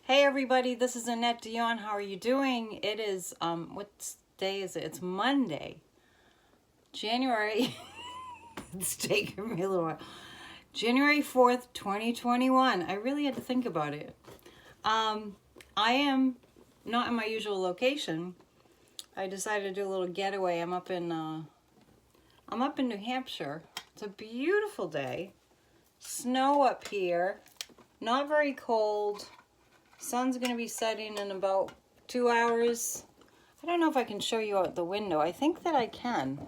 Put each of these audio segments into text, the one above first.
Hey everybody, this is Annette Dion. How are you doing? It is, what day is it? It's Monday, January, it's taking me a little while. January 4th, 2021. I really had to think about it. I am not in my usual location. I decided to do a little getaway. I'm up in New Hampshire. It's a beautiful day. Snow up here. Not very cold. Sun's going to be setting in about 2 hours. I don't know if I can show you out the window. I think that I can.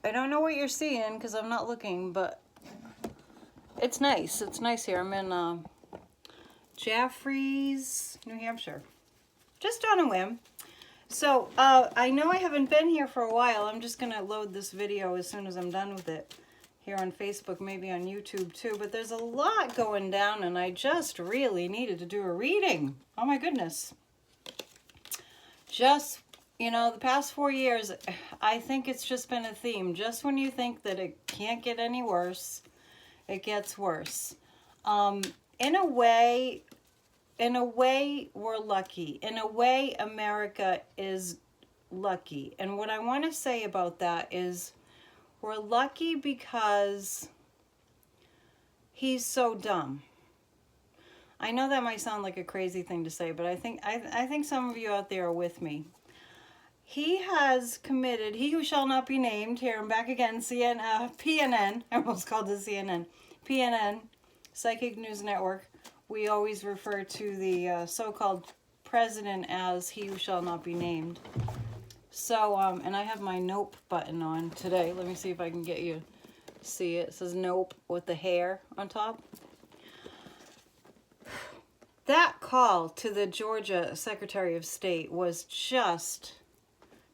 I don't know what you're seeing because I'm not looking, but it's nice. It's nice here. I'm in Jaffrey's, New Hampshire. Just on a whim. So I know I haven't been here for a while. I'm just going to load this video as soon as I'm done with it. Here on Facebook, maybe on YouTube too, but there's a lot going down and I just really needed to do a reading. Oh my goodness. Just, the past 4 years, I think it's just been a theme. Just when you think that it can't get any worse, it gets worse. In a way, we're lucky. In a way, America is lucky. And what I want to say about that is, we're lucky because he's so dumb. I know that might sound like a crazy thing to say, but I think some of you out there are with me. He has committed, he who shall not be named, here I'm back again, PNN, I almost called it CNN, PNN, Psychic News Network. We always refer to the so-called president as he who shall not be named. So, and I have my nope button on today. Let me see if I can get you to see it. It says nope with the hair on top. That call to the Georgia Secretary of State was just,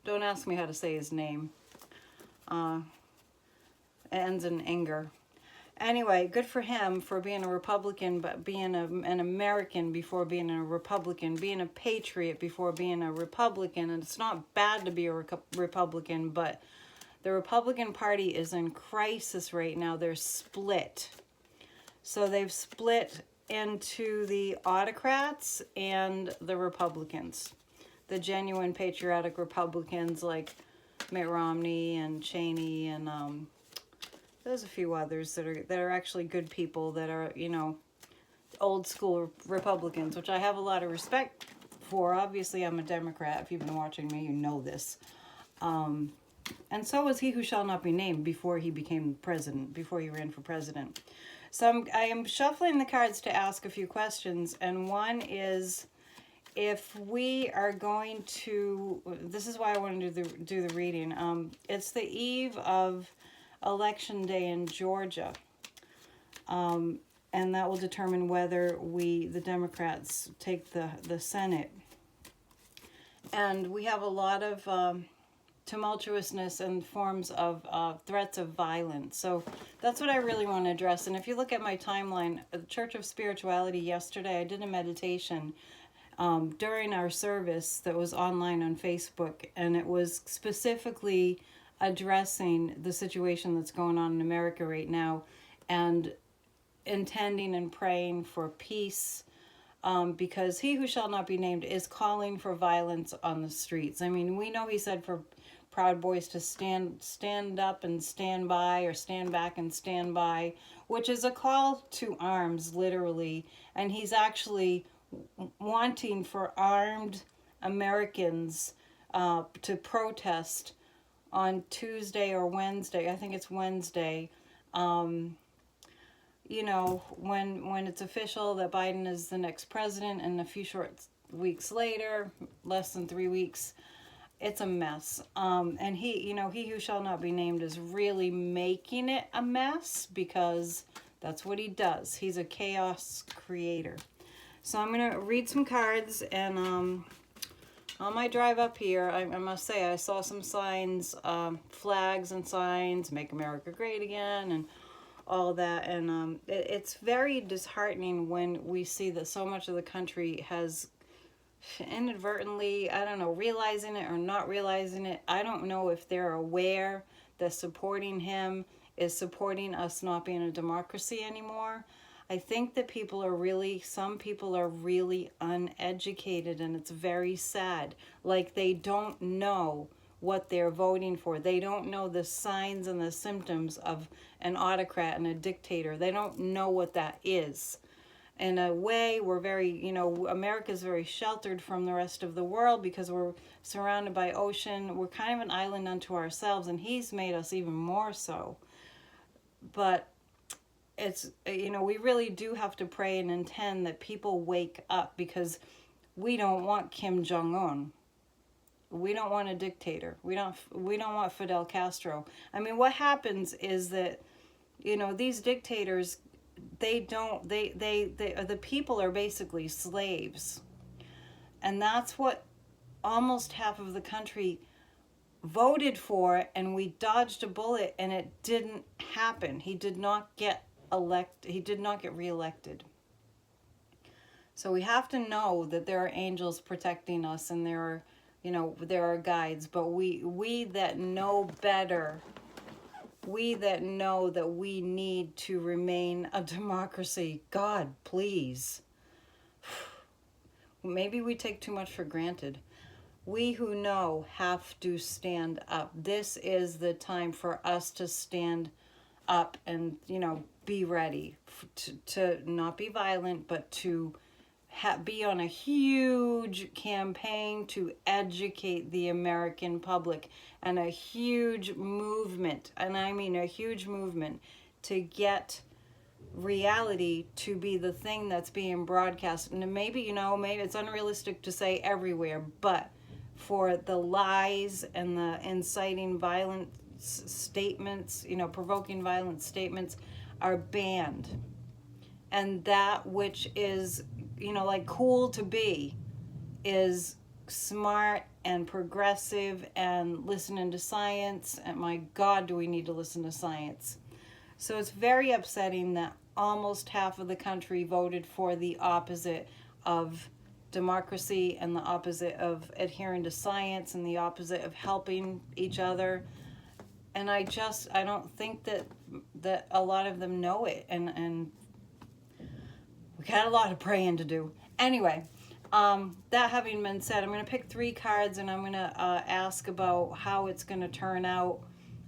don't ask me how to say his name. It ends in anger. Anyway, good for him for being a Republican, but being an American before being a Republican, being a patriot before being a Republican. And it's not bad to be a Republican, but the Republican Party is in crisis right now. They're split. So they've split into the autocrats and the Republicans. The genuine patriotic Republicans like Mitt Romney and Cheney and there's a few others that are actually good people that are, old school Republicans, which I have a lot of respect for. Obviously, I'm a Democrat. If you've been watching me, you know this. And so was he who shall not be named before he became president, before he ran for president. So I am shuffling the cards to ask a few questions. And one is, if we are going to, this is why I want to do the reading. It's the eve of Election Day in Georgia, and that will determine whether the Democrats take the Senate. And we have a lot of tumultuousness and forms of threats of violence. So that's what I really want to address. And if you look at my timeline, Church of Spirituality yesterday, I did a meditation during our service that was online on Facebook, and it was specifically addressing the situation that's going on in America right now and intending and praying for peace, because he who shall not be named is calling for violence on the streets. I mean, we know he said for Proud Boys to stand up and stand by, or stand back and stand by, which is a call to arms, literally. And he's actually wanting for armed Americans to protest on Tuesday or Wednesday. I think it's Wednesday. When it's official that Biden is the next president, and a few short weeks later, less than 3 weeks, it's a mess. And he who shall not be named is really making it a mess, because that's what he does. He's a chaos creator. So I'm going to read some cards, and on my drive up here, I must say, I saw some signs, flags and signs, Make America Great Again, and all that. And it's very disheartening when we see that so much of the country has inadvertently, I don't know, realizing it or not realizing it. I don't know if they're aware that supporting him is supporting us not being a democracy anymore. I think that some people are really uneducated, and it's very sad. Like, they don't know what they're voting for. They don't know the signs and the symptoms of an autocrat and a dictator. They don't know what that is. In a way, we're very, America's very sheltered from the rest of the world because we're surrounded by ocean. We're kind of an island unto ourselves, and he's made us even more so. But it's, we really do have to pray and intend that people wake up, because we don't want Kim Jong-un. We don't want a dictator. We don't want Fidel Castro. I mean, what happens is that, these dictators, the people are basically slaves. And that's what almost half of the country voted for, and we dodged a bullet, and it didn't happen. He did not get reelected. So we have to know that there are angels protecting us, and there are guides, but we that know better, we that know that we need to remain a democracy, God, please. Maybe we take too much for granted. We who know have to stand up. This is the time for us to stand up and, be ready to not be violent, but to be on a huge campaign to educate the American public, and a huge movement, and I mean a huge movement, to get reality to be the thing that's being broadcast. And maybe it's unrealistic to say everywhere, but for the lies and the inciting violent statements, provoking violent statements are banned. And that which is, like cool to be, is smart and progressive and listening to science. And my God, do we need to listen to science. So it's very upsetting that almost half of the country voted for the opposite of democracy, and the opposite of adhering to science, and the opposite of helping each other. And I don't think that a lot of them know it, and we got a lot of praying to do. Anyway, that having been said, I'm going to pick 3 cards, and I'm going to ask about how it's going to turn out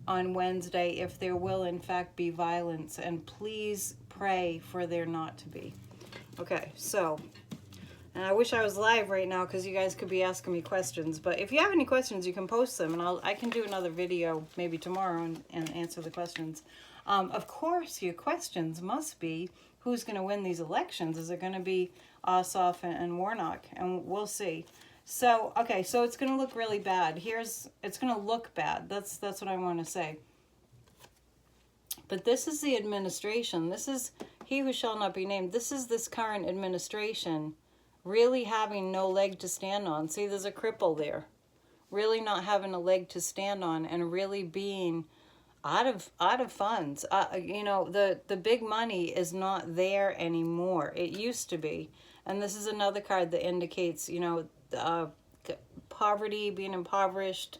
on Wednesday, if there will in fact be violence, and please pray for there not to be. Okay, so, and I wish I was live right now, because you guys could be asking me questions, but if you have any questions, you can post them, and I can do another video maybe tomorrow and answer the questions. Of course, your questions must be, who's going to win these elections? Is it going to be Ossoff and Warnock? And we'll see. So, okay, so it's going to look really bad. It's going to look bad. That's what I want to say. But this is the administration. This is he who shall not be named. This is this current administration really having no leg to stand on. See, there's a cripple there. Really not having a leg to stand on, and really being out of funds. The big money is not there anymore. It used to be. And this is another card that indicates, poverty, being impoverished,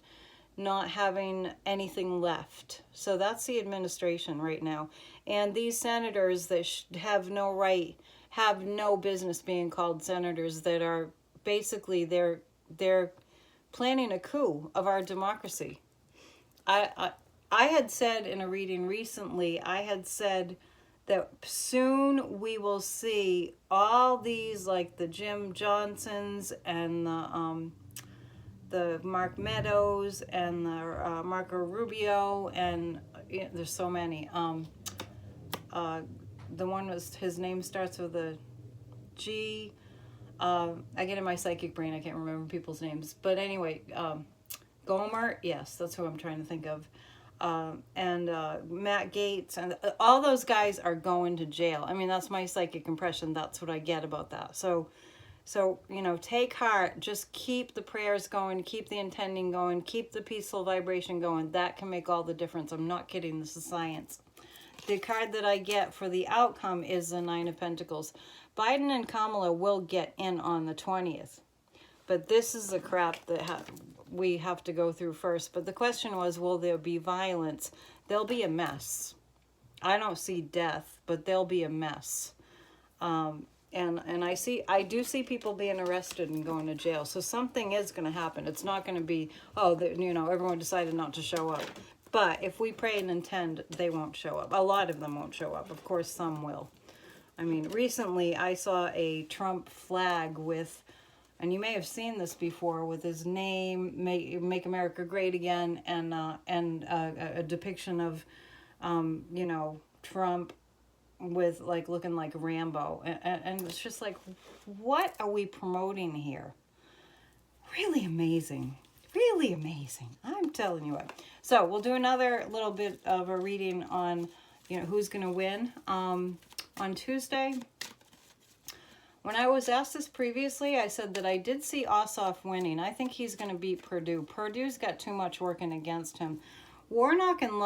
not having anything left. So that's the administration right now. And these senators that have no right, have no business being called senators, that are basically, they're planning a coup of our democracy. I had said in a reading recently, I had said that soon we will see all these, like the Jim Johnsons and the Mark Meadows and the Marco Rubio, and there's so many. The one was, his name starts with a G. I get in my psychic brain, I can't remember people's names. But anyway, Gomer, yes, that's who I'm trying to think of. And Matt Gaetz, and all those guys are going to jail. I mean, that's my psychic impression. That's what I get about that. So, take heart. Just keep the prayers going. Keep the intending going. Keep the peaceful vibration going. That can make all the difference. I'm not kidding. This is science. The card that I get for the outcome is the 9 of Pentacles. Biden and Kamala will get in on the 20th. But this is the crap that we have to go through first. But the question was, will there be violence? There'll be a mess. I don't see death, but there'll be a mess. And I do see people being arrested and going to jail. So something is going to happen. It's not going to be, oh, everyone decided not to show up. But if we pray and intend, they won't show up. A lot of them won't show up. Of course, some will. I mean, recently I saw a Trump flag with, and you may have seen this before, with his name, Make America Great Again, and a depiction of, Trump with looking like Rambo, and it's just like, what are we promoting here? Really amazing, really amazing. I'm telling you what. So we'll do another little bit of a reading on, who's going to win on Tuesday. When I was asked this previously, I said that I did see Ossoff winning. I think he's going to beat Perdue. Perdue's got too much working against him. Warnock and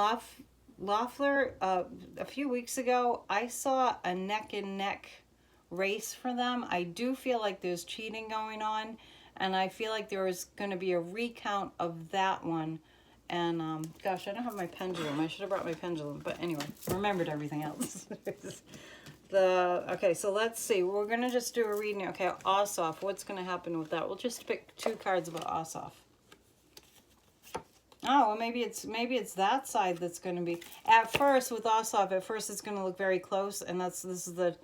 Loeffler, a few weeks ago, I saw a neck-and-neck race for them. I do feel like there's cheating going on, and I feel like there is going to be a recount of that one. And, gosh, I don't have my pendulum. I should have brought my pendulum. But anyway, remembered everything else. Okay, so let's see. We're going to just do a reading. Okay, Ossoff. What's going to happen with that? We'll just pick 2 cards about Ossoff. Oh, well, maybe it's that side that's going to be, at first with Ossoff, at first it's going to look very close, and this is the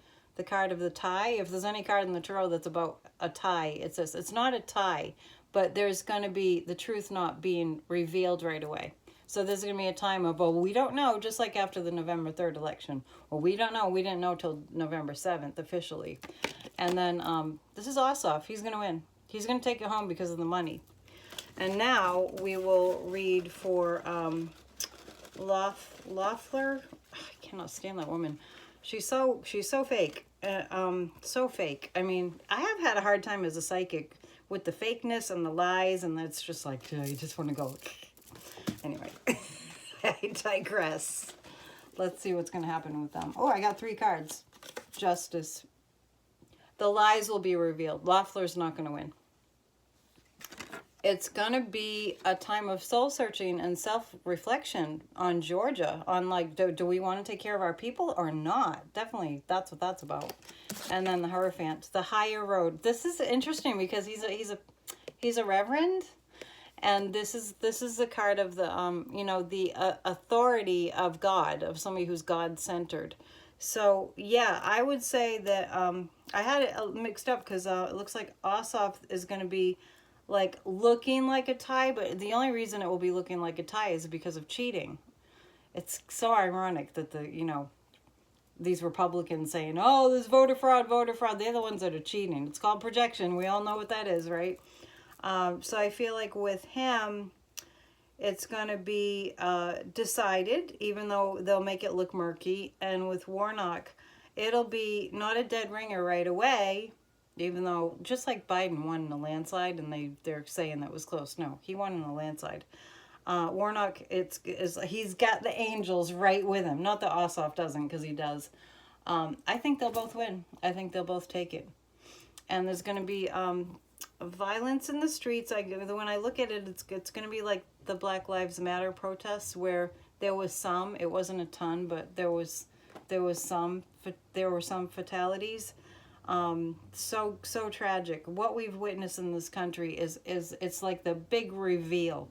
card of the tie. If there's any card in the tarot that's about a tie, it's this. It's not a tie, but there's going to be the truth not being revealed right away. So there's going to be a time of, we don't know, just like after the November 3rd election. Well, we don't know. We didn't know till November 7th officially. And then this is Ossoff. He's going to win. He's going to take it home because of the money. And now we will read for Loeffler. I cannot stand that woman. She's so fake. So fake. I mean, I have had a hard time as a psychic with the fakeness and the lies, and it's just like, you just want to go. Anyway, I digress. Let's see what's going to happen with them. Oh, I got 3 cards. Justice. The lies will be revealed. Loeffler's not going to win. It's going to be a time of soul-searching and self-reflection on Georgia, on do we want to take care of our people or not? Definitely, that's what that's about. And then the Hierophant, the higher road. This is interesting because he's a reverend, and this is the card of the the authority of God, of somebody who's God-centered. So yeah, I would say that I had it mixed up because it looks like Ossoff is going to be looking like a tie, but the only reason it will be looking like a tie is because of cheating. It's so ironic that these Republicans saying, oh, there's voter fraud, they're the ones that are cheating. It's called projection. We all know what that is, right? So I feel like with him, it's going to be decided, even though they'll make it look murky. And with Warnock, it'll be not a dead ringer right away, even though, just like Biden won in a landslide, and they're saying that was close. No, he won in a landslide. Warnock, he's got the angels right with him. Not that Ossoff doesn't, because he does. I think they'll both win. I think they'll both take it. And there's going to be violence in the streets. When I look at it, it's going to be like the Black Lives Matter protests, where there was some. It wasn't a ton, but there were some fatalities. So tragic. What we've witnessed in this country is it's like the big reveal.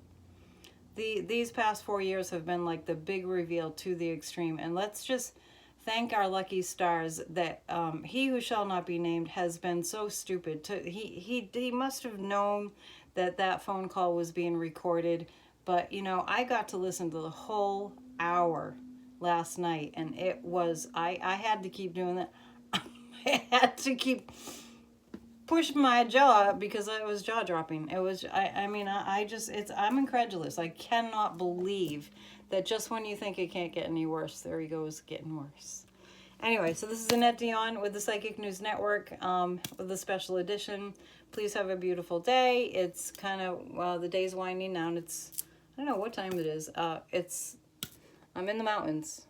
These past 4 years have been like the big reveal to the extreme, and let's just thank our lucky stars that he who shall not be named has been so stupid. He must have known that phone call was being recorded, but I got to listen to the whole hour last night, and it was I had to keep doing that. I had to keep pushing my jaw because it was jaw dropping. It was, I'm incredulous. I cannot believe that just when you think it can't get any worse, there he goes getting worse. Anyway, so this is Annette Dion with the Psychic News Network with the special edition. Please have a beautiful day. It's kind of, the day's winding down. It's, I don't know what time it is. I'm in the mountains.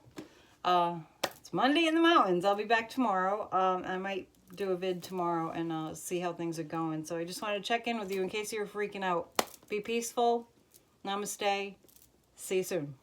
It's Monday in the mountains. I'll be back tomorrow. I might do a vid tomorrow and see how things are going. So I just wanted to check in with you in case you were freaking out. Be peaceful. Namaste. See you soon.